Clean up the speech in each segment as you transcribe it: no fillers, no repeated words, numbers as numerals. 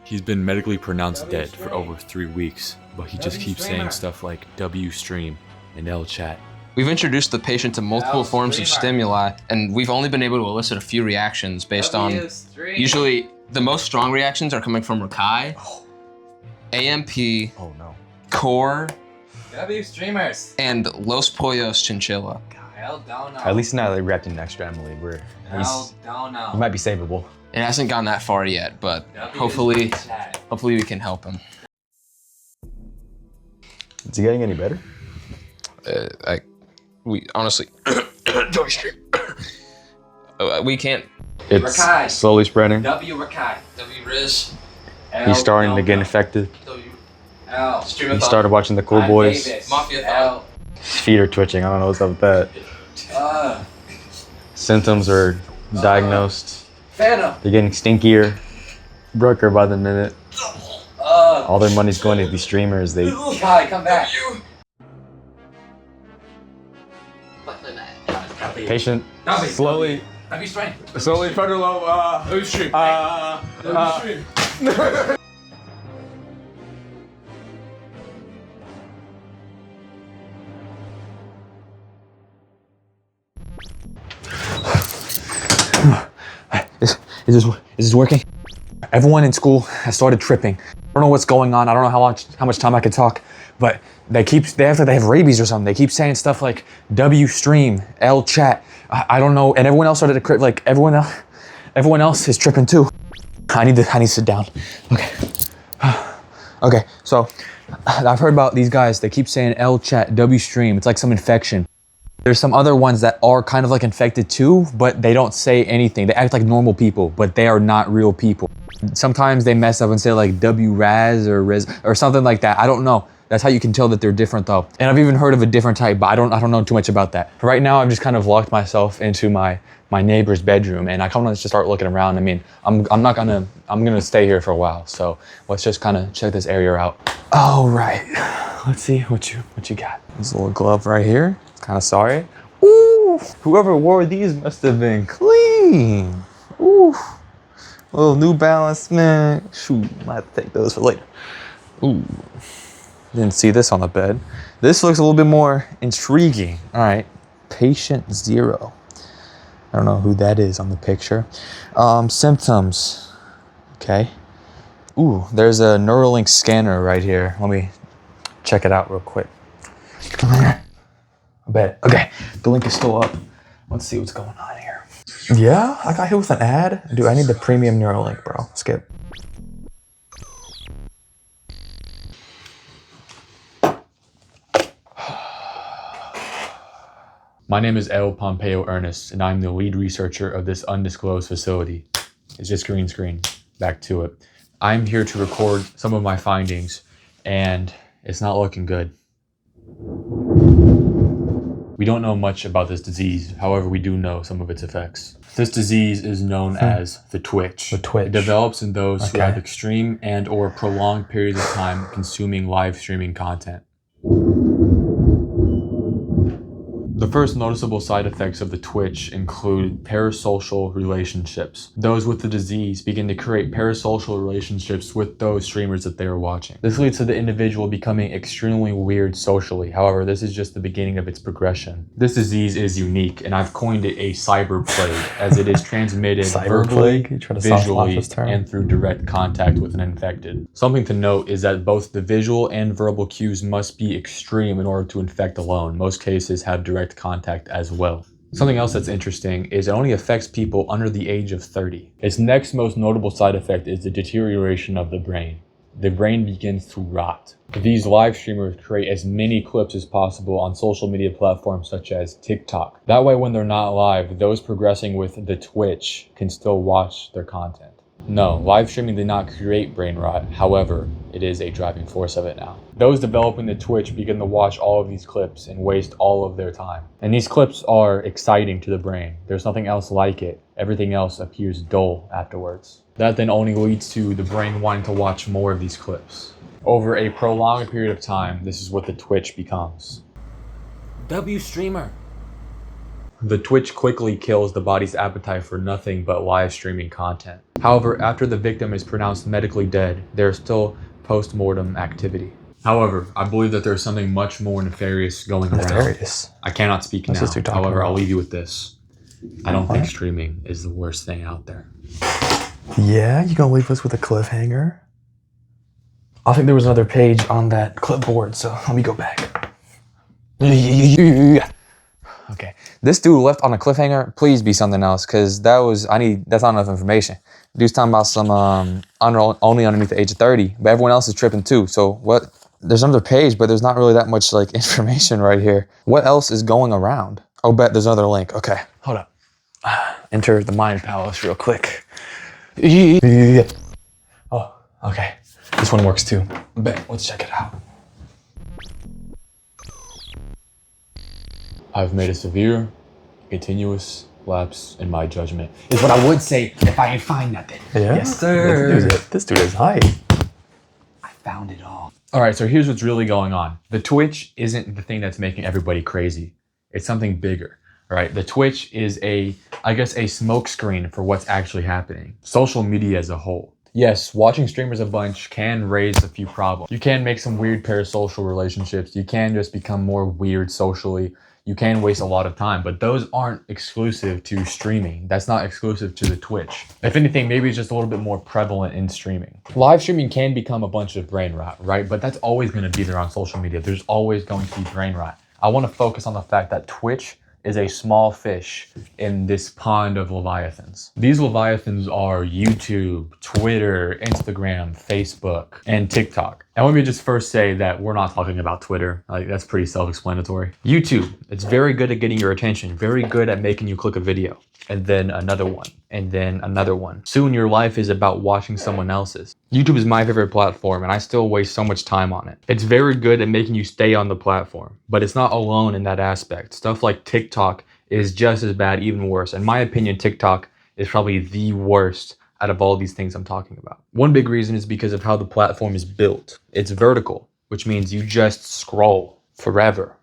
He's been medically pronounced dead for over 3 weeks, but he just keeps saying stuff like W stream and L chat. We've introduced the patient to multiple forms of stimuli, and we've only been able to elicit a few reactions based on, usually the most strong reactions are coming from Rakai, AMP, Core, W streamers, and Los Pollos Chinchilla. At least now they're reacting to extraemally. He might be savable. It hasn't gone that far yet, but hopefully we can help him. Is he getting any better? We honestly, we can't. It's Rakai. slowly spreading. W Rakai. W Riz. He's starting to get infected. W. L. He started watching the Cool Boys. Mafia L. His feet are twitching. I don't know what's up with that. Symptoms are diagnosed. Phantom. They're getting stinkier, brooker by the minute. All their money's going to these streamers. Kai, come back. Patient slowly federal low. stream. Is this working? Everyone in school has started tripping. I don't know what's going on. I don't know how much time I can talk, but they act like they have rabies or something. They keep saying stuff like W stream, L chat. I don't know. And everyone else started to like everyone else is tripping too. I need to sit down. Okay. Okay. So I've heard about these guys. They keep saying L chat, W stream. It's like some infection. There's some other ones that are kind of like infected too, but they don't say anything. They act like normal people, but they are not real people. Sometimes they mess up and say like W-Raz or Riz or something like that. I don't know. That's how you can tell that they're different though. And I've even heard of a different type, but I don't know too much about that. Right now, I've just kind of locked myself into my neighbor's bedroom and I kind of just start looking around. I mean, I'm gonna stay here for a while. So let's just kind of check this area out. All right, let's see what you got. This little glove right here. Kind of sorry. Ooh, whoever wore these must have been clean. Ooh, little New Balance, man. Shoot, I have to take those for later. Ooh, didn't see this on the bed. This looks a little bit more intriguing. All right, patient 0. I don't know who that is on the picture. Symptoms, okay. Ooh, there's a Neuralink scanner right here. Let me check it out real quick. Come here. I bet. Okay, the link is still up. Let's see what's going on here. Yeah, I got hit with an ad. Dude, I need the premium Neuralink, bro. Skip. My name is El Pompeo Ernest, and I'm the lead researcher of this undisclosed facility. It's just green screen. Back to it. I'm here to record some of my findings, and it's not looking good. We don't know much about this disease, however we do know some of its effects. This disease is known as the twitch. The twitch. It develops in those who have extreme and or prolonged periods of time consuming live streaming content. The first noticeable side effects of the twitch include parasocial relationships. Those with the disease begin to create parasocial relationships with those streamers that they are watching. This leads to the individual becoming extremely weird socially. However, this is just the beginning of its progression. This disease is unique, and I've coined it a cyber plague, as it is transmitted verbally, visually, and through direct contact with an infected. Something to note is that both the visual and verbal cues must be extreme in order to infect alone. Most cases have direct contact as well. Something else that's interesting is it only affects people under the age of 30. Its next most notable side effect is the deterioration of the brain. The brain begins to rot. These live streamers create as many clips as possible on social media platforms such as TikTok. That way, when they're not live, those progressing with the twitch can still watch their content. No, live streaming did not create brain rot. However, it is a driving force of it now. Those developing the Twitch begin to watch all of these clips and waste all of their time. And these clips are exciting to the brain. There's nothing else like it. Everything else appears dull afterwards. That then only leads to the brain wanting to watch more of these clips. Over a prolonged period of time, this is what the Twitch becomes. W streamer. The Twitch quickly kills the body's appetite for nothing but live streaming content. However, after the victim is pronounced medically dead, there is still post-mortem activity. However, I believe that there's something much more nefarious going around. Nefarious. I cannot speak What's now. this dude talking However, I'll about? leave you with this. I don't think streaming is the worst thing out there. Yeah, you gonna leave us with a cliffhanger? I think there was another page on that clipboard, so let me go back. Okay, this dude left on a cliffhanger. Please be something else, cause that's not enough information. Dude's talking about some only underneath the age of 30, but everyone else is tripping too. So what? There's another page, but there's not really that much like information right here. What else is going around? Oh, bet there's another link. Okay, hold up. Enter the Mind Palace real quick. Oh, okay. This one works too. Bet. Let's check it out. I've made a severe, continuous lapse in my judgment, is what I would say if I could find nothing. Yeah? Yes, sir. This dude is hype. I found it all. All right, so here's what's really going on. The Twitch isn't the thing that's making everybody crazy. It's something bigger, right? The Twitch is a smokescreen for what's actually happening. Social media as a whole. Yes, watching streamers a bunch can raise a few problems. You can make some weird parasocial relationships. You can just become more weird socially. You can waste a lot of time, but those aren't exclusive to streaming. That's not exclusive to the Twitch. If anything, maybe it's just a little bit more prevalent in streaming. Live streaming can become a bunch of brain rot, right? But that's always gonna be there on social media. There's always going to be brain rot. I wanna focus on the fact that Twitch is a small fish in this pond of leviathans. These leviathans are YouTube, Twitter, Instagram, Facebook, and TikTok. And let me just first say that we're not talking about Twitter. Like, that's pretty self-explanatory. YouTube, it's very good at getting your attention, very good at making you click a video, and then another one, and then another one. Soon your life is about watching someone else's. YouTube is my favorite platform, and I still waste so much time on it. It's very good at making you stay on the platform, but it's not alone in that aspect. Stuff like TikTok is just as bad, even worse. In my opinion, TikTok is probably the worst out of all these things I'm talking about. One big reason is because of how the platform is built. It's vertical, which means you just scroll forever.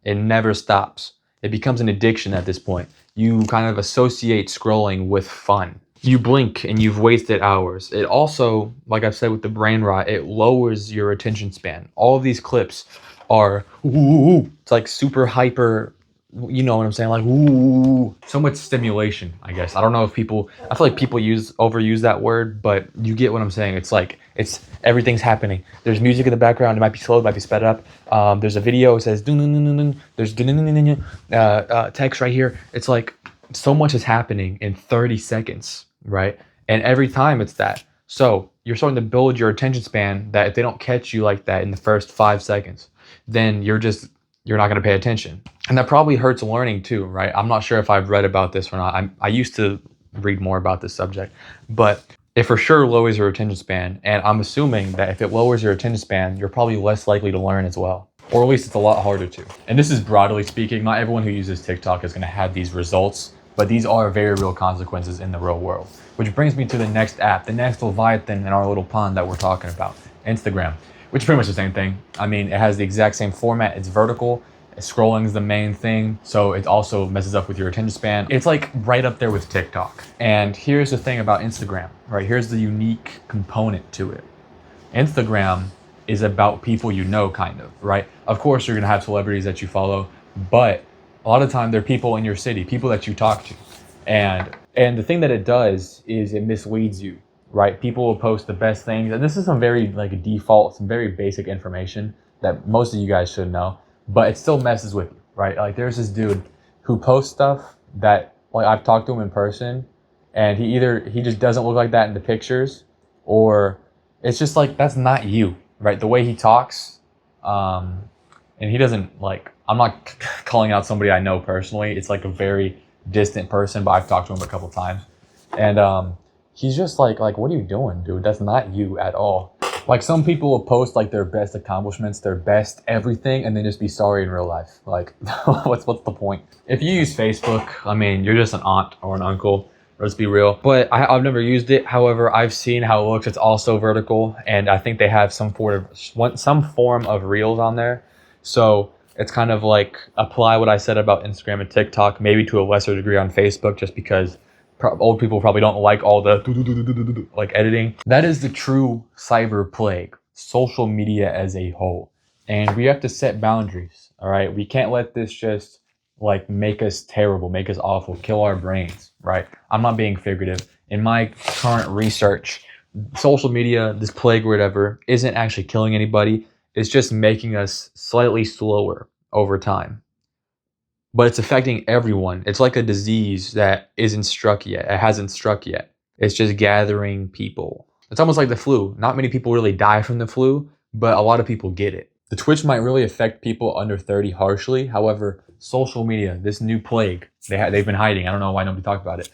It never stops. It becomes an addiction at this point. You kind of associate scrolling with fun. You blink and you've wasted hours. It also, like I've said with the brain rot, it lowers your attention span. All of these clips are, it's like super hyper, you know what I'm saying? Like, ooh, so much stimulation, I guess. I don't know if I feel like people overuse that word, but you get what I'm saying. It's like, everything's happening. There's music in the background. It might be slow, it might be sped up. There's a video, it says, there's text right here. It's like, so much is happening in 30 seconds, right? And every time it's that. So you're starting to build your attention span that if they don't catch you like that in the first 5 seconds, then you're not going to pay attention. And that probably hurts learning too, right? I'm not sure if I've read about this or not. I used to read more about this subject, but it for sure lowers your attention span. And I'm assuming that if it lowers your attention span, you're probably less likely to learn as well. Or at least it's a lot harder to. And this is broadly speaking, not everyone who uses TikTok is going to have these results, but these are very real consequences in the real world. Which brings me to the next app, the next leviathan in our little pond that we're talking about, Instagram. Which is pretty much the same thing. I mean, it has the exact same format. It's vertical. Scrolling is the main thing. So it also messes up with your attention span. It's like right up there with TikTok. And here's the thing about Instagram, right? Here's the unique component to it. Instagram is about people you know, kind of, right? Of course, you're gonna have celebrities that you follow, but a lot of time they're people in your city, people that you talk to. And the thing that it does is it misleads you, right? People will post the best things. And this is some very like default, some very basic information that most of you guys should know, but it still messes with you, right? Like there's this dude who posts stuff that like I've talked to him in person and he just doesn't look like that in the pictures, or it's just like, that's not you, right? The way he talks, and he doesn't like, I'm not calling out somebody I know personally. It's like a very distant person, but I've talked to him a couple times. And he's just like, what are you doing, dude? That's not you at all. Like some people will post like their best accomplishments, their best everything, and then just be sorry in real life. Like, what's the point? If you use Facebook, I mean, you're just an aunt or an uncle. Let's be real. But I've never used it. However, I've seen how it looks. It's also vertical, and I think they have some form of reels on there. So It's kind of like apply what I said about Instagram and TikTok, maybe to a lesser degree on Facebook, just because old people probably don't like all the like editing. That is the true cyber plague, social media as a whole. And we have to set boundaries, all right? We can't let this just like make us terrible, make us awful, kill our brains, right? I'm not being figurative. In my current research, social media, this plague or whatever, isn't actually killing anybody. It's just making us slightly slower over time. But it's affecting everyone. It's like a disease that isn't struck yet. It hasn't struck yet. It's just gathering people. It's almost like the flu. Not many people really die from the flu, but a lot of people get it. The Twitch might really affect people under 30 harshly. However, social media, this new plague, they've been hiding. I don't know why nobody talked about it.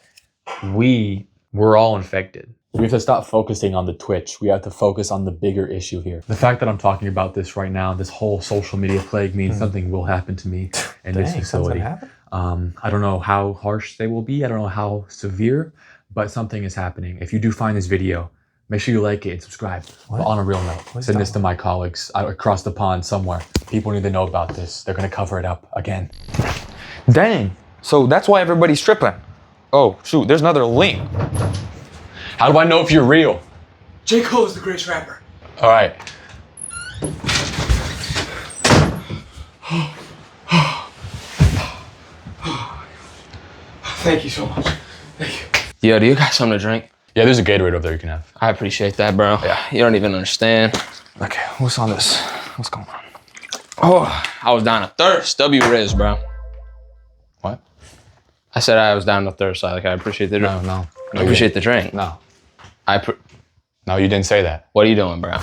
We're all infected. We have to stop focusing on the Twitch. We have to focus on the bigger issue here. The fact that I'm talking about this right now, this whole social media plague, means something will happen to me in this facility. I don't know how harsh they will be. I don't know how severe, but something is happening. If you do find this video, make sure you like it and subscribe. But on a real note, send this to my colleagues across the pond somewhere. People need to know about this. They're gonna cover it up again. Dang. So that's why everybody's tripping. Oh, shoot, there's another link. How do I know if you're real? J. Cole is the greatest rapper. All right. Thank you so much. Thank you. Yo, do you got something to drink? Yeah, there's a Gatorade over there you can have. I appreciate that, bro. Yeah. You don't even understand. Okay, what's on this? What's going on? Oh, I was down to thirst. W-Riz, bro. What? I said I was down to thirst. I appreciate the drink. No. I appreciate the drink. No, you didn't say that. What are you doing, bro?